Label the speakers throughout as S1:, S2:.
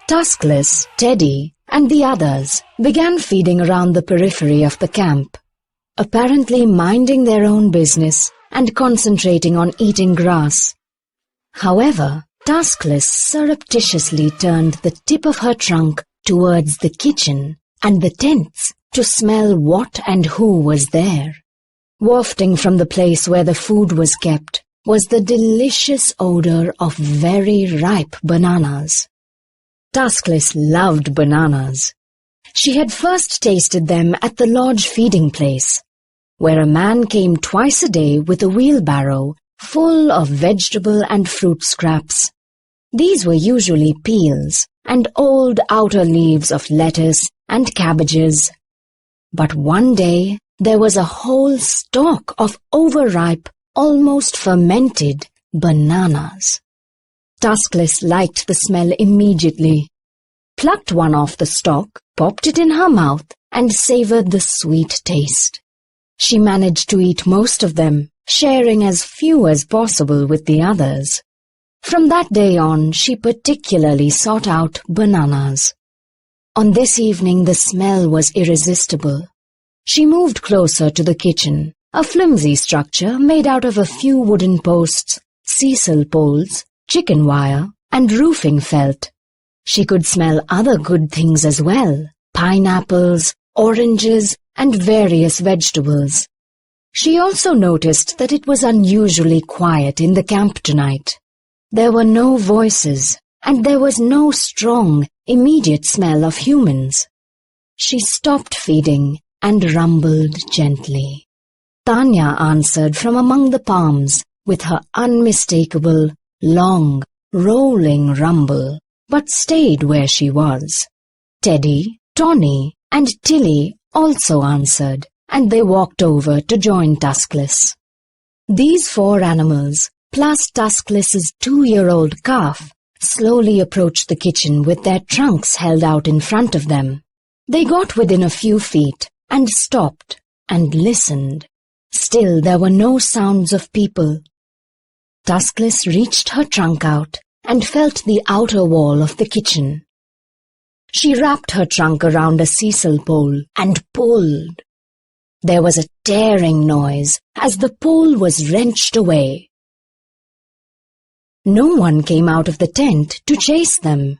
S1: Tuskless, Teddy, and the others began feeding around the periphery of the camp, apparently minding their own business and concentrating on eating grass. However, Tuskless surreptitiously turned the tip of her trunk towards the kitchen and the tents to smell what and who was there. Wafting from the place where the food was kept was the delicious odor of very ripe bananas. Tuskless loved bananas. She had first tasted them at the lodge feeding place, where a man came twice a day with a wheelbarrow full of vegetable and fruit scraps. These were usually peels and old outer leaves of lettuce and cabbages. But one day there was a whole stalk of overripe, almost fermented bananas. Tuskless liked the smell immediately, plucked one off the stalk, popped it in her mouth, and savored the sweet taste. She managed to eat most of them, sharing as few as possible with the others. From that day on, she particularly sought out bananas. On this evening, the smell was irresistible. She moved closer to the kitchen, a flimsy structure made out of a few wooden posts, sisal poles, chicken wire, and roofing felt. She could smell other good things as well: pineapples, oranges, and various vegetables. She also noticed that it was unusually quiet in the camp tonight. There were no voices, and there was no strong, immediate smell of humans. She stopped feeding and rumbled gently. Tanya answered from among the palms with her unmistakable, long, rolling rumble, but stayed where she was. Teddy, Tawny, and Tilly also answered, and they walked over to join Tuskless. These 4 animals, plus Tuskless's 2-year-old calf, slowly approached the kitchen with their trunks held out in front of them. They got within a few feet and stopped and listened. Still there were no sounds of people. Tuskless reached her trunk out and felt the outer wall of the kitchen. She wrapped her trunk around a sisal pole and pulled. There was a tearing noise as the pole was wrenched away. No one came out of the tent to chase them.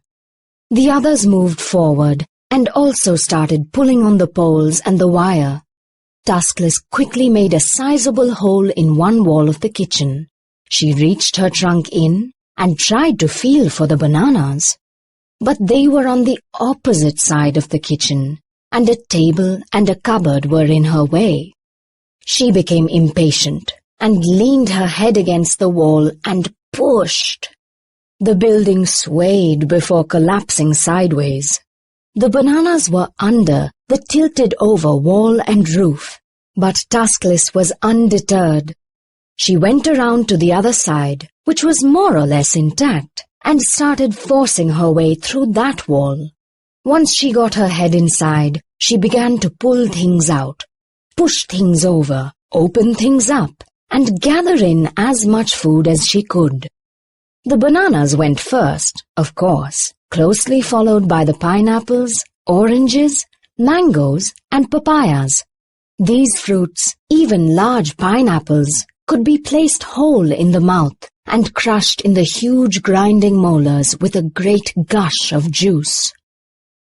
S1: The others moved forward and also started pulling on the poles and the wire. Tuskless quickly made a sizable hole in one wall of the kitchen. She reached her trunk in and tried to feel for the bananas. But they were on the opposite side of the kitchen, and a table and a cupboard were in her way. She became impatient and leaned her head against the wall and pushed. The building swayed before collapsing sideways. The bananas were under the tilted-over wall and roof, but Tuskless was undeterred. She went around to the other side, which was more or less intact, and started forcing her way through that wall. Once she got her head inside, she began to pull things out, push things over, open things up, and gather in as much food as she could. The bananas went first, of course, closely followed by the pineapples, oranges, mangoes, and papayas. These fruits, even large pineapples, could be placed whole in the mouth and crushed in the huge grinding molars with a great gush of juice.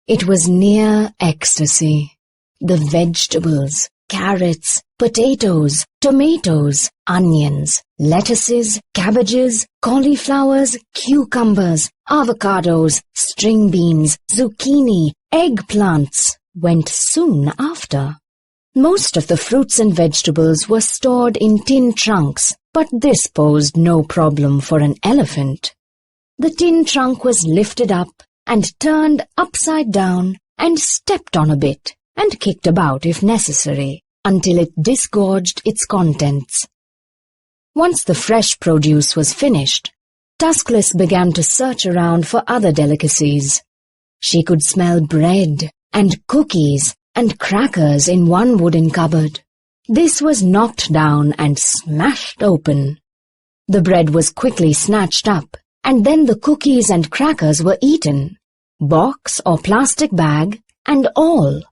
S1: It was near ecstasy. The vegetables, carrots, potatoes, tomatoes, onions, lettuces, cabbages, cauliflowers, cucumbers, avocados, string beans, zucchini, eggplants went soon after. Most of the fruits and vegetables were stored in tin trunks, but this posed no problem for an elephant. The tin trunk was lifted up and turned upside down and stepped on a bit and kicked about if necessary until it disgorged its contents. Once the fresh produce was finished, Tuskless began to search around for other delicacies. She could smell bread and cookies and crackers in one wooden cupboard. This was knocked down and smashed open. The bread was quickly snatched up, and then the cookies and crackers were eaten. box or plastic bag, and all.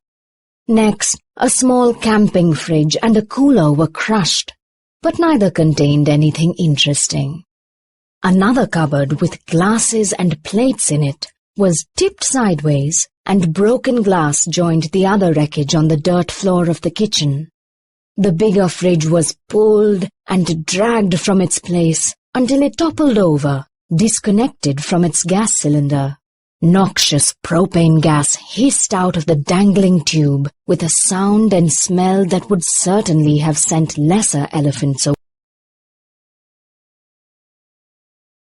S1: Next, a small camping fridge and a cooler were crushed, but neither contained anything interesting. Another cupboard with glasses and plates in it was tipped sideways, and broken glass joined the other wreckage on the dirt floor of the kitchen. The bigger fridge was pulled and dragged from its place until it toppled over, disconnected from its gas cylinder. Noxious propane gas hissed out of the dangling tube with a sound and smell that would certainly have sent lesser elephants away.